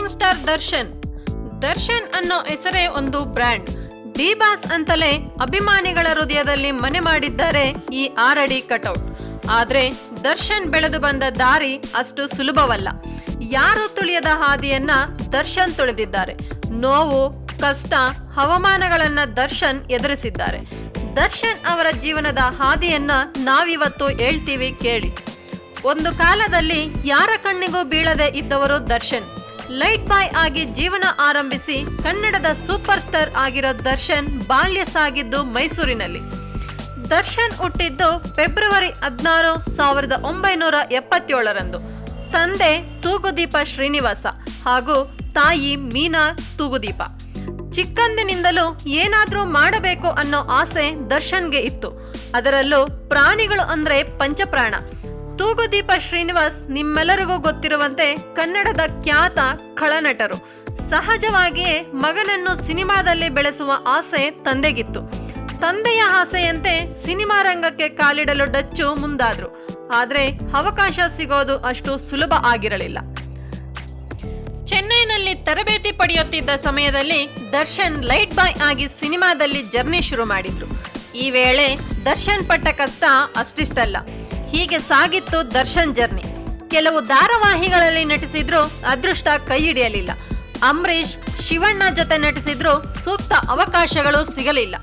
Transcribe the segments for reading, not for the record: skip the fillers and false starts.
Rising star Darshan. Darshan ಅನ್ನೋ ಹೆಸರೇ ಒಂದು ಬ್ರ್ಯಾಂಡ್. ಡಿ ಬಾಸ್ ಅಂತಲೇ ಅಭಿಮಾನಿಗಳ ಹೃದಯದಲ್ಲಿ ಮನೆ ಮಾಡಿದ್ದಾರೆ ಈ 6 ಅಡಿ ಕಟೌಟ್. ಆದ್ರೆ ದರ್ಶನ್ ಬೆಳೆದು ಬಂದ ದಾರಿ ಅಷ್ಟು ಸುಲಭವಲ್ಲ. ಯಾರು ತುಳಿಯದ ಹಾದಿಯನ್ನ ದರ್ಶನ್ ತುಳಿದಿದ್ದಾರೆ. ನೋವು, ಕಷ್ಟ, ಹವಾಮಾನಗಳನ್ನ ದರ್ಶನ್ ಎದುರಿಸಿದ್ದಾರೆ. ದರ್ಶನ್ ಅವರ ಜೀವನದ ಹಾದಿಯನ್ನ ನಾವಿವತ್ತು ಹೇಳ್ತೀವಿ ಕೇಳಿ. ಒಂದು ಕಾಲದಲ್ಲಿ ಯಾರ ಕಣ್ಣಿಗೂ ಬೀಳದೆ ಇದ್ದವರು ದರ್ಶನ್. ಲೈಟ್ ಬಾಯ್ ಆಗಿ ಜೀವನ ಆರಂಭಿಸಿ ಕನ್ನಡದ ಸೂಪರ್ ಸ್ಟಾರ್ ಆಗಿರೋ ದರ್ಶನ್ ಬಾಲ್ಯ ಸಾಗಿದ್ದು ಮೈಸೂರಿನಲ್ಲಿ. ದರ್ಶನ್ ಹುಟ್ಟಿದ್ದು ಫೆಬ್ರವರಿ 16, 1977ರಂದು. ತಂದೆ ತೂಗುದೀಪ ಶ್ರೀನಿವಾಸ ಹಾಗೂ ತಾಯಿ ಮೀನಾ ತೂಗುದೀಪ. ಚಿಕ್ಕಂದಿನಿಂದಲೂ ಏನಾದ್ರೂ ಮಾಡಬೇಕು ಅನ್ನೋ ಆಸೆ ದರ್ಶನ್ಗೆ ಇತ್ತು. ಅದರಲ್ಲೂ ಪ್ರಾಣಿಗಳು ಅಂದ್ರೆ ಪಂಚಪ್ರಾಣ. ತೂಗುದೀಪ ಶ್ರೀನಿವಾಸ್ ನಿಮ್ಮೆಲ್ಲರಿಗೂ ಗೊತ್ತಿರುವಂತೆ ಕನ್ನಡದ ಖ್ಯಾತ ಖಳನಟರು. ಸಹಜವಾಗಿಯೇ ಮಗನನ್ನು ಸಿನಿಮಾದಲ್ಲಿ ಬೆಳೆಸುವ ಆಸೆ ತಂದೆಗಿತ್ತು. ತಂದೆಯ ಆಸೆಯಂತೆ ಸಿನಿಮಾ ರಂಗಕ್ಕೆ ಕಾಲಿಡಲು ಡಚ್ಚು ಮುಂದಾದ್ರು. ಆದ್ರೆ ಅವಕಾಶ ಸಿಗೋದು ಅಷ್ಟು ಸುಲಭ ಆಗಿರಲಿಲ್ಲ. ಚೆನ್ನೈನಲ್ಲಿ ತರಬೇತಿ ಪಡೆಯುತ್ತಿದ್ದ ಸಮಯದಲ್ಲಿ ದರ್ಶನ್ ಲೈಟ್ ಬಾಯ್ ಆಗಿ ಸಿನಿಮಾದಲ್ಲಿ ಜರ್ನಿ ಶುರು ಮಾಡಿದ್ರು. ಈ ವೇಳೆ ದರ್ಶನ್ ಪಟ್ಟ ಕಷ್ಟ ಅಷ್ಟಿಷ್ಟಲ್ಲ. ಹೀಗೆ ಸಾಗಿತ್ತು ದರ್ಶನ್ ಜರ್ನಿ. ಕೆಲವು ಧಾರಾವಾಹಿಗಳಲ್ಲಿ ನಟಿಸಿದ್ರು, ಅದೃಷ್ಟ ಕೈ ಹಿಡಿಯಲಿಲ್ಲ. ಅಂಬರೀಶ್, ಶಿವಣ್ಣ ಜೊತೆ ನಟಿಸಿದ್ರು, ಸೂಕ್ತ ಅವಕಾಶಗಳು ಸಿಗಲಿಲ್ಲ.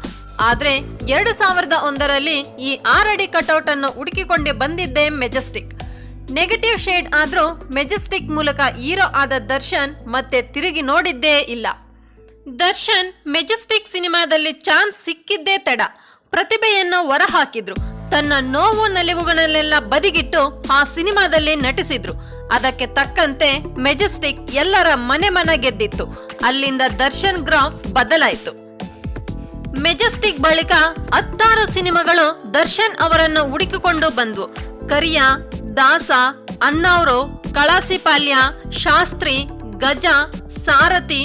ಆದ್ರೆ 2001ರಲ್ಲಿ ಈ 6 ಅಡಿ ಕಟೌಟ್ ಅನ್ನು ಹುಡುಕಿಕೊಂಡೆ ಬಂದಿದ್ದೆ ಮೆಜೆಸ್ಟಿಕ್. ನೆಗೆಟಿವ್ ಶೇಡ್ ಆದ್ರೂ ಮೆಜೆಸ್ಟಿಕ್ ಮೂಲಕ ಹೀರೋ ಆದ ದರ್ಶನ್ ಮತ್ತೆ ತಿರುಗಿ ನೋಡಿದ್ದೇ ಇಲ್ಲ. ದರ್ಶನ್ ಮೆಜೆಸ್ಟಿಕ್ ಸಿನಿಮಾದಲ್ಲಿ ಚಾನ್ಸ್ ಸಿಕ್ಕಿದ್ದೇ ತಡ. ಪ್ರತಿಭೆಯನ್ನು ಹೊರಹಾಕಿದ್ರು. ತನ್ನ ನೋವು ನಲಿವುಗಳನ್ನೆಲ್ಲ ಬದಿಗಿಟ್ಟು ಆ ಸಿನಿಮಾದಲ್ಲಿ ನಟಿಸಿದ್ರು. ಅದಕ್ಕೆ ತಕ್ಕಂತೆ ಮೆಜೆಸ್ಟಿಕ್ ಎಲ್ಲರ ಮನೆ ಗೆದ್ದಿತ್ತು. ಅಲ್ಲಿಂದ ದರ್ಶನ್ ಗ್ರಾಫ್ ಬದಲಾಯಿತು. ಮೆಜೆಸ್ಟಿಕ್ ಬಳಿಕ 16 ಸಿನಿಮಾಗಳು ದರ್ಶನ್ ಅವರನ್ನು ಹುಡುಕಿಕೊಂಡು ಬಂದ್ವು. ಕರಿಯ, ದಾಸ, ಅಣ್ಣಾವ್ರು, ಕಳಾಸಿಪಾಲ್ಯ, ಶಾಸ್ತ್ರಿ, ಗಜ, ಸಾರಥಿ,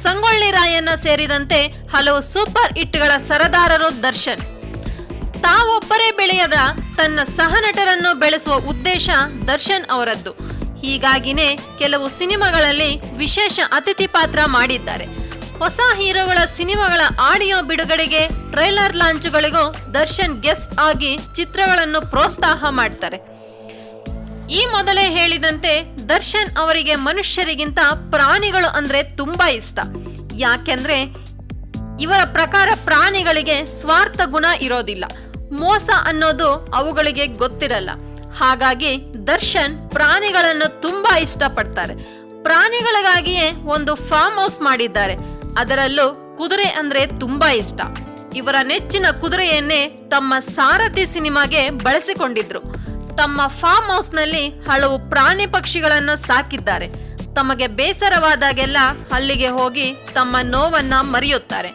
ಸಂಗೊಳ್ಳಿ ರಾಯಣ್ಣ ಸೇರಿದಂತೆ ಹಲವು ಸೂಪರ್ ಹಿಟ್ಗಳ ಸರದಾರರು ದರ್ಶನ್. ತಾವೊಬ್ಬರೇ ಬೆಳೆಯದ ತನ್ನ ಸಹನಟರನ್ನು ಬೆಳೆಸುವ ಉದ್ದೇಶ ದರ್ಶನ್ ಅವರದ್ದು. ಹೀಗಾಗಿನೇ ಕೆಲವು ಸಿನಿಮಾಗಳಲ್ಲಿ ವಿಶೇಷ ಅತಿಥಿ ಪಾತ್ರ ಮಾಡಿದ್ದಾರೆ. ಹೊಸ ಹೀರೋಗಳ ಸಿನಿಮಾಗಳ ಆಡಿಯೋ ಬಿಡುಗಡೆಗೆ, ಟ್ರೈಲರ್ ಲಾಂಚ್ಗಳಿಗೂ ದರ್ಶನ್ ಗೆಸ್ಟ್ ಆಗಿ ಚಿತ್ರಗಳನ್ನು ಪ್ರೋತ್ಸಾಹ ಮಾಡ್ತಾರೆ. ಈ ಮೊದಲೇ ಹೇಳಿದಂತೆ ದರ್ಶನ್ ಅವರಿಗೆ ಮನುಷ್ಯರಿಗಿಂತ ಪ್ರಾಣಿಗಳು ಅಂದ್ರೆ ತುಂಬಾ ಇಷ್ಟ. ಯಾಕೆಂದ್ರೆ ಇವರ ಪ್ರಕಾರ ಪ್ರಾಣಿಗಳಿಗೆ ಸ್ವಾರ್ಥ ಗುಣ ಇರೋದಿಲ್ಲ. ಮೋಸ ಅನ್ನೋದು ಅವುಗಳಿಗೆ ಗೊತ್ತಿರಲ್ಲ. ಹಾಗಾಗಿ ದರ್ಶನ್ ಪ್ರಾಣಿಗಳನ್ನು ತುಂಬಾ ಇಷ್ಟಪಡ್ತಾರೆ. ಪ್ರಾಣಿಗಳಿಗಾಗಿಯೇ ಒಂದು ಫಾರ್ಮ್ ಹೌಸ್ ಮಾಡಿದ್ದಾರೆ. ಅದರಲ್ಲೂ ಕುದುರೆ ಅಂದ್ರೆ ತುಂಬಾ ಇಷ್ಟ. ಇವರ ನೆಚ್ಚಿನ ಕುದುರೆಯನ್ನೇ ತಮ್ಮ ಸಾರಥಿ ಸಿನಿಮಾಗೆ ಬಳಸಿಕೊಂಡಿದ್ರು. ತಮ್ಮ ಫಾರ್ಮ್ ಹೌಸ್ ನಲ್ಲಿ ಹಲವು ಪ್ರಾಣಿ ಪಕ್ಷಿಗಳನ್ನು ಸಾಕಿದ್ದಾರೆ. ತಮಗೆ ಬೇಸರವಾದಾಗೆಲ್ಲ ಅಲ್ಲಿಗೆ ಹೋಗಿ ತಮ್ಮ ನೋವನ್ನ ಮರೆಯುತ್ತಾರೆ.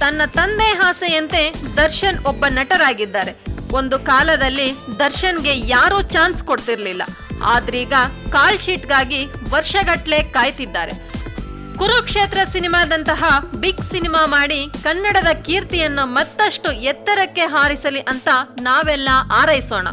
ತನ್ನ ತಂದೆ ಆಸೆಯಂತೆ ದರ್ಶನ್ ಒಬ್ಬ ನಟರಾಗಿದ್ದಾರೆ. ಒಂದು ಕಾಲದಲ್ಲಿ ದರ್ಶನ್ಗೆ ಯಾರೂ ಚಾನ್ಸ್ ಕೊಡ್ತಿರ್ಲಿಲ್ಲ. ಆದ್ರೀಗ ಕಾಲ್ ಶೀಟ್ಗಾಗಿ ವರ್ಷಗಟ್ಲೆ ಕಾಯ್ತಿದ್ದಾರೆ. ಕುರುಕ್ಷೇತ್ರ ಸಿನಿಮಾದಂತಹ ಬಿಗ್ ಸಿನಿಮಾ ಮಾಡಿ ಕನ್ನಡದ ಕೀರ್ತಿಯನ್ನು ಮತ್ತಷ್ಟು ಎತ್ತರಕ್ಕೆ ಹಾರಿಸಲಿ ಅಂತ ನಾವೆಲ್ಲ ಹಾರೈಸೋಣ.